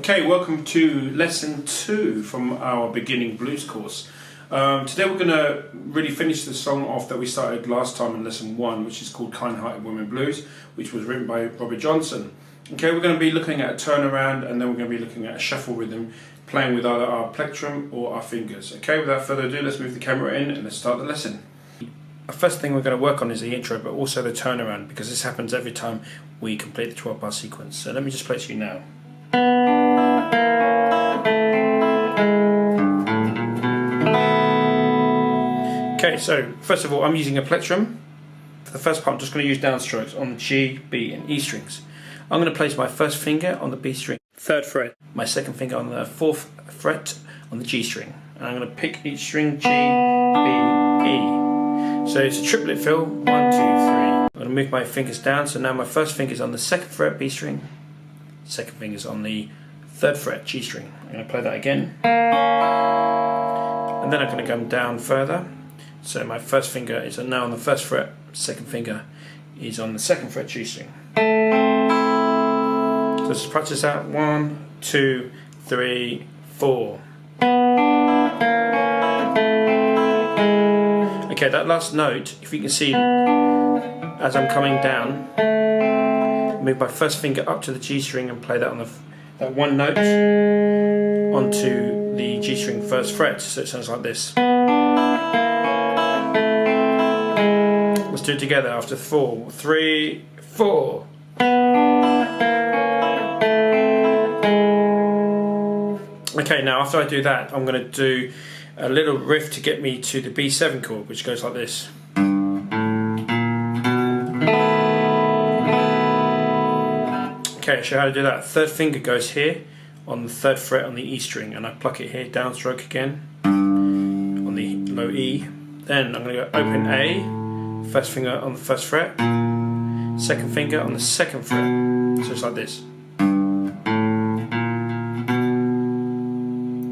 Okay, welcome to lesson 2 from our beginning blues course. Today we're going to really finish the song off that we started last time in lesson 1, which is called Kind Hearted Women Blues, which was written by Robert Johnson. Okay, we're going to be looking at a turnaround, and then we're going to be looking at a shuffle rhythm, playing with either our plectrum or our fingers. Okay, without further ado, let's move the camera in and let's start the lesson. The first thing we're going to work on is the intro, but also the turnaround, because this happens every time we complete the 12-bar sequence. So let me just play it to you now. Okay, so first of all, I'm using a plectrum. For the first part, I'm just going to use downstrokes on the G, B and E strings. I'm going to place my first finger on the B string, 3rd fret, my second finger on the 4th fret on the G string, and I'm going to pick each string G, B, E. So it's a triplet fill, 1, 2, 3. I'm going to move my fingers down, so now my first finger is on the 2nd fret B string, second finger is on the 3rd fret G string. I'm going to play that again, and then I'm going to come down further. So my first finger is now on the 1st fret, second finger is on the 2nd fret G string. So let's practice out. 1, 2, 3, 4. Okay, that last note, if you can see, as I'm coming down, move my first finger up to the G string and play that on that one note onto the G string 1st fret. So it sounds like this. Let's do it together after 4, 3, 4. Okay, now after I do that, I'm going to do a little riff to get me to the B7 chord, which goes like this. Okay, I'll show you how to do that. 3rd finger goes here on the 3rd fret on the E string, and I pluck it here, downstroke again on the low E. Then I'm going to go open A, 1st finger on the 1st fret, 2nd finger on the 2nd fret. So it's like this.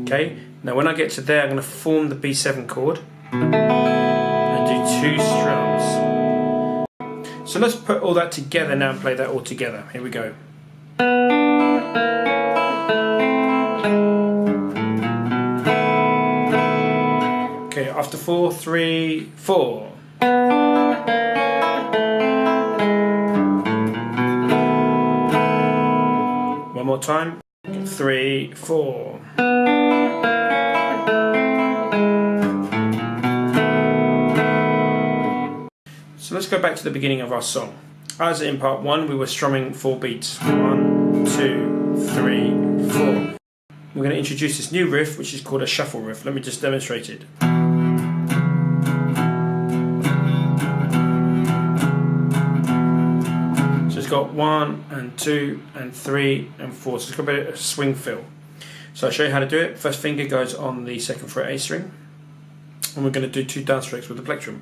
Okay, now when I get to there, I'm going to form the B7 chord and do 2 strums. So let's put all that together now and play that all together. Here we go. Okay, after 4, 3, 4. One more time. 3, 4. So let's go back to the beginning of our song. As in part 1, we were strumming 4 beats. 1, 2, 3, 4. We're going to introduce this new riff, which is called a shuffle riff. Let me just demonstrate it. So it's got 1 and 2 and 3 and 4. So it's got a bit of a swing fill. So I'll show you how to do it. First finger goes on the 2nd fret A string, and we're going to do 2 downstrokes with the plectrum.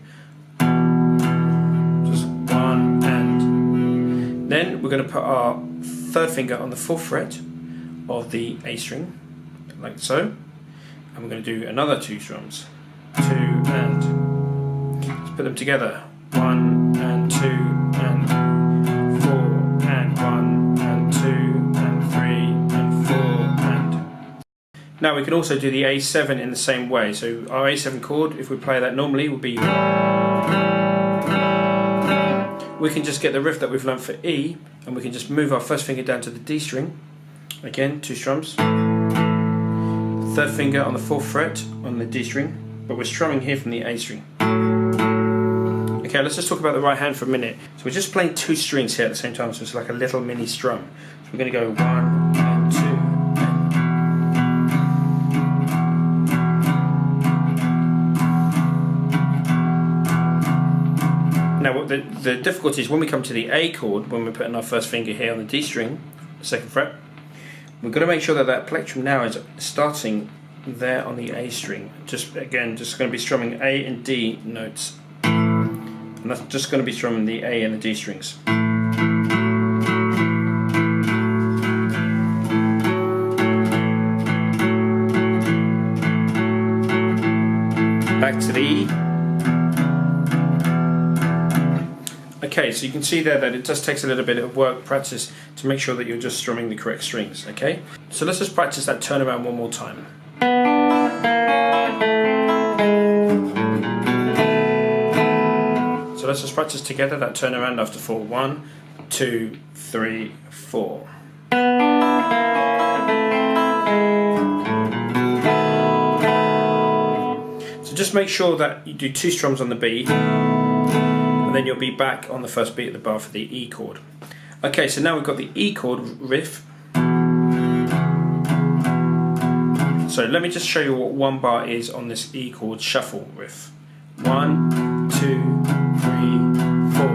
Just 1 and. Then we're going to put our 3rd finger on the 4th fret of the A string, like so, and we're going to do another 2 strums. 2 and. Let's put them together. 1 and 2 and 4 and 1 and 2 and 3 and 4 and. Now we can also do the A7 in the same way. So our A7 chord, if we play that normally, would be. We can just get the riff that we've learned for E, and we can just move our 1st finger down to the D string. Again, 2 strums. 3rd finger on the 4th fret on the D string, but we're strumming here from the A string. Okay, let's just talk about the right hand for a minute. So we're just playing 2 strings here at the same time, so it's like a little mini strum. So we're going to go 1 and 2. Now the difficulty is when we come to the A chord, when we're putting our 1st finger here on the D string, 2nd fret, we've got to make sure that that plectrum now is starting there on the A string. Just going to be strumming A and D notes, and that's just going to be strumming the A and the D strings. Back to the E. Okay, so you can see there that it just takes a little bit of work, practice, to make sure that you're just strumming the correct strings, okay? So let's just practice that turnaround one more time. So let's just practice together that turnaround after 4. 1, 2, 3, 4. So just make sure that you do 2 strums on the B, and then you'll be back on the first beat of the bar for the E chord. Okay, so now we've got the E chord riff. So let me just show you what 1 bar is on this E chord shuffle riff. 1, 2, 3, 4.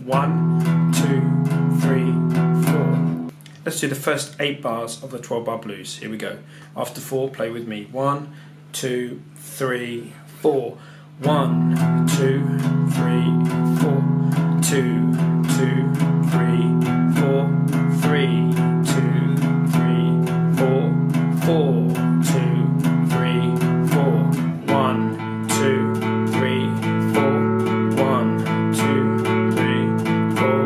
1, 2, 3, 4. Let's do the first 8 bars of the 12-bar blues. Here we go. After 4, play with me. 1, 2, 3, 4. 1, 2, 3, 4. 2, 2, 3, 4. 3, 2, 3, 4. 4, 2, 3, 4. 1, 2, 3, 4. 1, 2, 3, 4.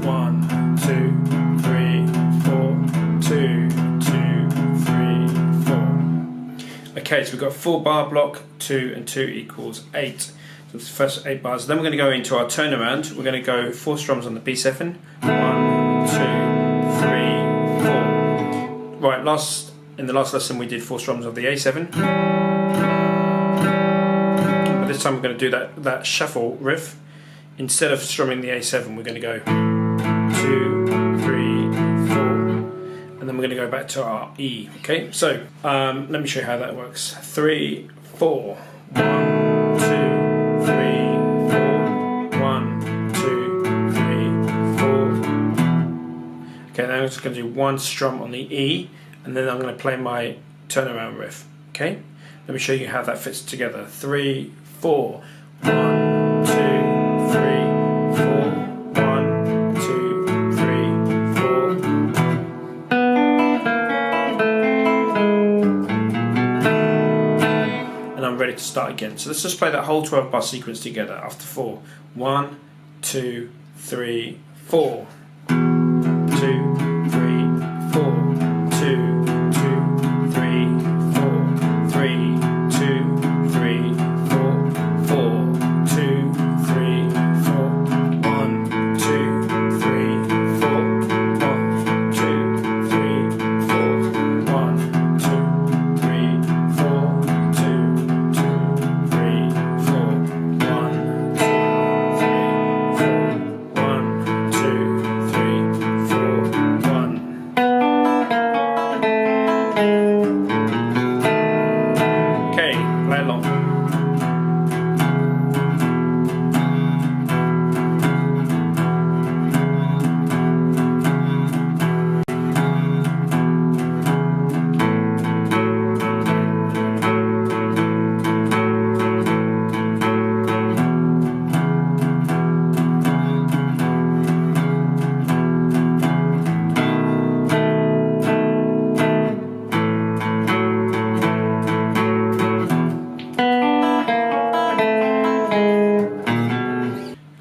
1, 2, 3, 4. 2, 2, 3, 4. Okay, so we've got a 4-bar block. 2 and 2 equals 8. So that's the first 8 bars. Then we're going to go into our turnaround. We're going to go 4 strums on the B7. 1, 2, 3, 4. Right, in the last lesson we did 4 strums of the A7. But this time we're going to do that shuffle riff. Instead of strumming the A7, we're going to go 2, 3, 4, and then we're going to go back to our E. Okay, so let me show you how that works. 3, 4. 1, 2, 3, 4. 1, 2, 3, 4. Okay, now I'm just going to do 1 strum on the E, and then I'm going to play my turnaround riff. Okay, let me show you how that fits together. 3, 4. 1, 2, 3, 4. 1, 2, 3, 4. And I'm ready to start again. So let's just play that whole 12-bar sequence together after 4. 1, 2, 3, 4. 2, 3, 4. 2, 2, 3, 4. 3, 2, 3, 4. 4, 2, 3, 4. 1, 2, 3, 4. 1, 2, 3, 4. 1, 2, 3, 4. 2, 2, 3, 4. 1, 2, 3, 4. 1, 2, 3, 4. 1. Okay, play along.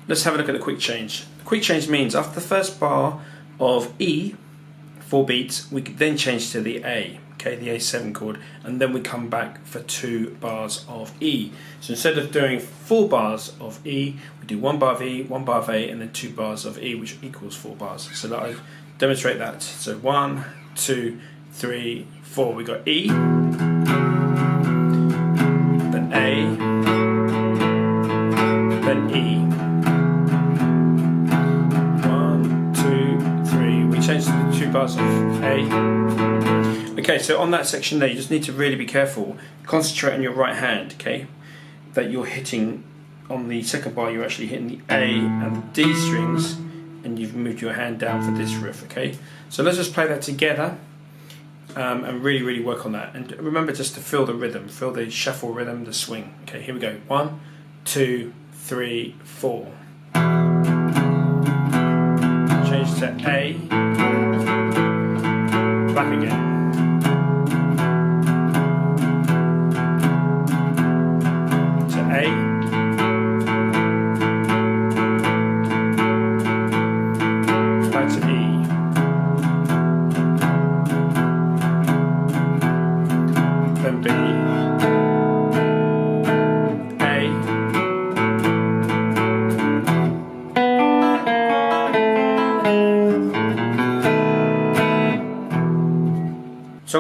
Let's have a look at the quick change. The quick change means after the first bar of E, 4 beats, we then change to the A, okay, the A7 chord, and then we come back for 2 bars of E. So instead of doing 4 bars of E, we do 1 bar of E, 1 bar of A, and then 2 bars of E, which equals 4 bars. So that I demonstrate that. So 1, 2, 3, 4. We got E, then A, then E. 1, 2, 3. We change to the 2 bars of A. Okay, so on that section there, you just need to really be careful. Concentrate on your right hand, okay? That you're hitting on the second bar, you're actually hitting the A and the D strings, and you've moved your hand down for this riff, okay? So let's just play that together and really work on that. And remember just to feel the rhythm, feel the shuffle rhythm, the swing. Okay, here we go. 1, 2, 3, 4. Change to A, back again. To A,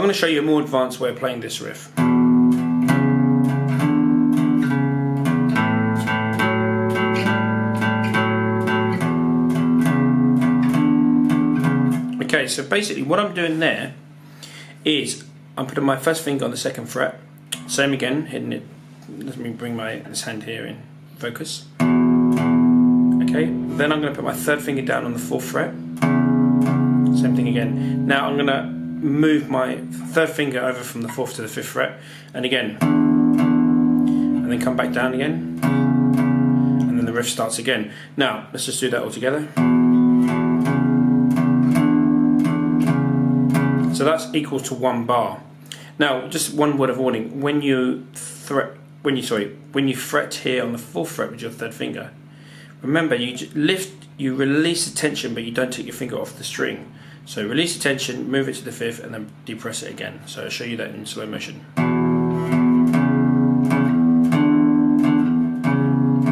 I'm going to show you a more advanced way of playing this riff. Okay, so basically what I'm doing there is I'm putting my first finger on the 2nd fret, same again, hitting it. Let me bring this hand here in focus. Okay, then I'm going to put my 3rd finger down on the 4th fret, same thing again. Now I'm going to move my 3rd finger over from the 4th to the 5th fret, and again, and then come back down again, and then the riff starts again. Now let's just do that all together. So that's equal to 1 bar. Now, just one word of warning: when you fret here on the 4th fret with your 3rd finger, remember you release the tension, but you don't take your finger off the string. So release the tension, move it to the 5th, and then depress it again. So I'll show you that in slow motion.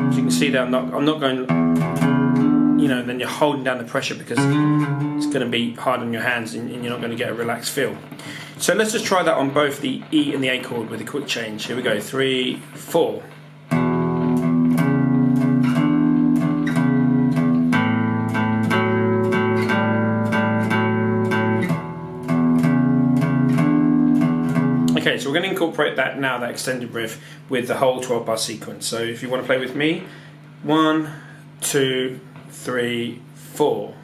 As you can see that I'm not going. Then you're holding down the pressure because it's going to be hard on your hands and you're not going to get a relaxed feel. So let's just try that on both the E and the A chord with a quick change. Here we go, 3, 4. Okay, so we're going to incorporate that now, that extended riff, with the whole 12-bar sequence. So if you want to play with me, 1, 2, 3, 4.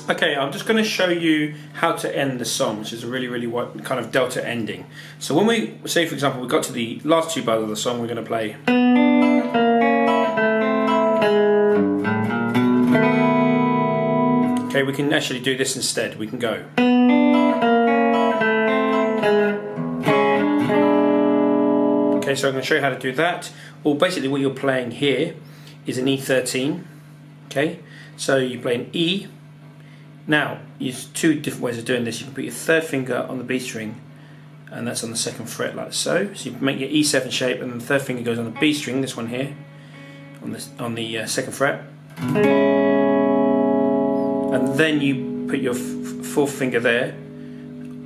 Okay, I'm just going to show you how to end the song, which is a really kind of delta ending. So when we say, for example, we got to the last 2 bars of the song, we're going to play. Okay, we can actually do this instead. We can go. Okay, so I'm going to show you how to do that. Well, basically what you're playing here is an E13. Okay, so you play an E. Now, there's 2 different ways of doing this. You can put your 3rd finger on the B string, and that's on the 2nd fret, like so. So you make your E7 shape, and then the 3rd finger goes on the B string, this one here, on the 2nd fret. And then you put your 4th finger there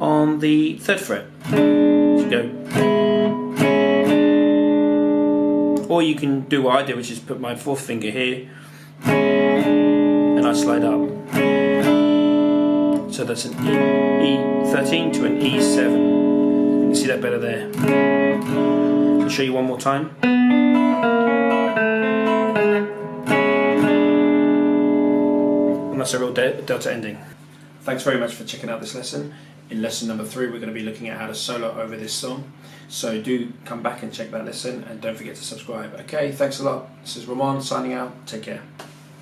on the 3rd fret. So you go. Or you can do what I do, which is put my 4th finger here, and I slide up. So that's an E13 to an E7. You can see that better there. I'll show you one more time. And that's a real delta ending. Thanks very much for checking out this lesson. In lesson number 3, we're going to be looking at how to solo over this song. So do come back and check that lesson, and don't forget to subscribe. Okay, thanks a lot. This is Ramon signing out. Take care.